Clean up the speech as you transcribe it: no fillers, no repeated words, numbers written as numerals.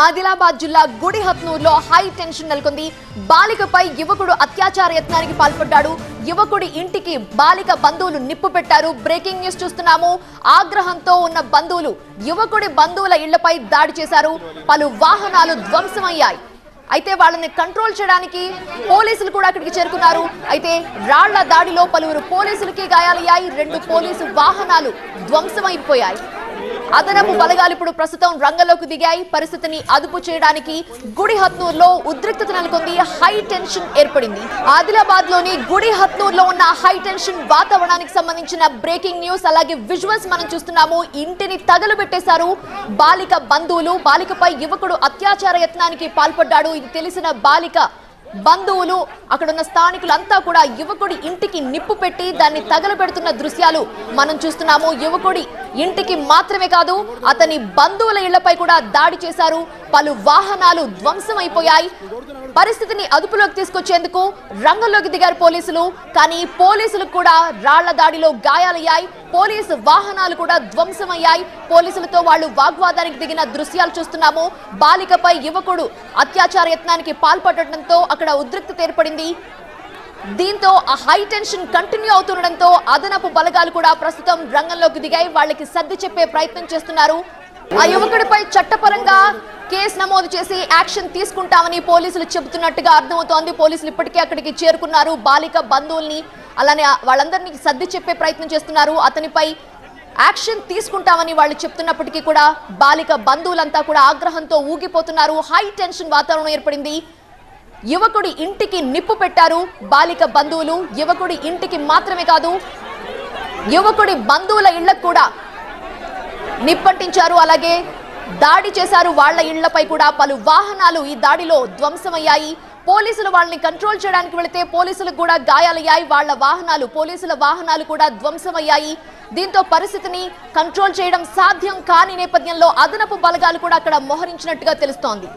ఆదిలాబాద్ జిల్లా గుడిహత్నూరులో high tension నెలకొంది. బాలికపై యువకుడు అత్యాచార యత్నానికి పాల్పడ్డాడు. యువకుడి ఇంటికి బాలిక బంధువులు నిప్పు పెట్టారు. బ్రేకింగ్ న్యూస్ చూస్తున్నాము. ఆగ్రహంతో ఉన్న బంధువులు యువకుడి బంధువుల ఇళ్లపై దాడి చేశారు. పలు వాహనాలు ధ్వంసమయ్యాయి. అయితే వాళ్ళని కంట్రోల్ చేయడానికి పోలీసులు కూడా అక్కడికి చేరుకున్నారు. అయితే రాళ్ల దాడిలో పలువురు పోలీసులకి గాయాలయ్యాయి. 2 పోలీసు వాహనాలు ధ్వంసమైపోయాయి. అదనపు బలగాలు ఇప్పుడు ప్రస్తుతం రంగంలోకి దిగాయి. పరిస్థితిని అదుపు చేయడానికి గుడిహత్నూరులో ఉద్రిక్తత నెలకొంది. హై టెన్షన్ ఏర్పడింది. ఆదిలాబాద్ లోని గుడిహత్నూరులో ఉన్న హై టెన్షన్ వాతావరణానికి సంబంధించిన బ్రేకింగ్ న్యూస్ అలాగే విజువల్స్ మనం చూస్తున్నాము. ఇంటిని తగలబెట్టేశారు బాలిక బంధువులు. బాలికపై యువకుడు అత్యాచార యత్నానికి పాల్పడ్డాడు. ఇది తెలిసిన బాలిక బంధువులు అక్కడున్న స్థానికులంతా కూడా యువకుడి ఇంటికి నిప్పు పెట్టి దాన్ని తగలబెడుతున్న దృశ్యాలు మనం చూస్తున్నాము. యువకుడి ఇంటికి మాత్రమే కాదు అతని బంధువుల ఇళ్లపై కూడా దాడి చేశారు. పలు వాహనాలు ధ్వంసమైపోయాయి. పరిస్థితిని అదుపులోకి తీసుకొచ్చేందుకు రంగంలోకి దిగారు పోలీసులు. కానీ పోలీసులకు కూడా రాళ్ల దాడిలో గాయాలయ్యాయి. పోలీసు వాహనాలు కూడా ధ్వంసమయ్యాయి. పోలీసులతో వాళ్ళు వాగ్వాదానికి దిగిన దృశ్యాలు చూస్తున్నాము. బాలికపై యువకుడు అత్యాచార యత్నానికి పాల్పడటంతో అక్కడ ఉద్రిక్తత ఏర్పడింది. దీంతో ఆ హై టెన్షన్ కంటిన్యూ అవుతుండటంతో అదనపు బలగాలు కూడా ప్రస్తుతం రంగంలోకి దిగాయి. వాళ్ళకి సర్ది చెప్పే ప్రయత్నం చేస్తున్నారు. ఆ యువకుడిపై చట్టపరంగా కేసు నమోదు చేసి యాక్షన్ తీసుకుంటామని పోలీసులు చెబుతున్నట్టుగా అర్థమవుతోంది. పోలీసులు ఇప్పటికే అక్కడికి చేరుకున్నారు. బాలిక బంధువుల్ని అలానే వాళ్ళందరినీ సర్ది చెప్పే ప్రయత్నం చేస్తున్నారు. అతనిపై యాక్షన్ తీసుకుంటామని వాళ్ళు చెప్తున్నప్పటికీ కూడా బాలిక బంధువులంతా కూడా ఆగ్రహంతో ఊగిపోతున్నారు. హై టెన్షన్ వాతావరణం ఏర్పడింది. యువకుడి ఇంటికి నిప్పు పెట్టారు బాలిక బంధువులు. యువకుడి ఇంటికి మాత్రమే కాదు యువకుడి బంధువుల ఇళ్లకు కూడా నిప్పంటించారు. అలాగే దాడి చేశారు. వాళ్ళ ఇళ్లపై కూడా పలు వాహనాలు ఈ దాడిలో ధ్వంసమయ్యాయి. పోలీసులు వాళ్ళని కంట్రోల్ చేయడానికి వెళితే పోలీసులకు కూడా గాయాలయ్యాయి. పోలీసుల వాహనాలు కూడా ధ్వంసమయ్యాయి. దీంతో పరిస్థితిని కంట్రోల్ చేయడం సాధ్యం కాని నేపథ్యంలో అదనపు బలగాలు కూడా అక్కడ మోహరించినట్టుగా తెలుస్తోంది.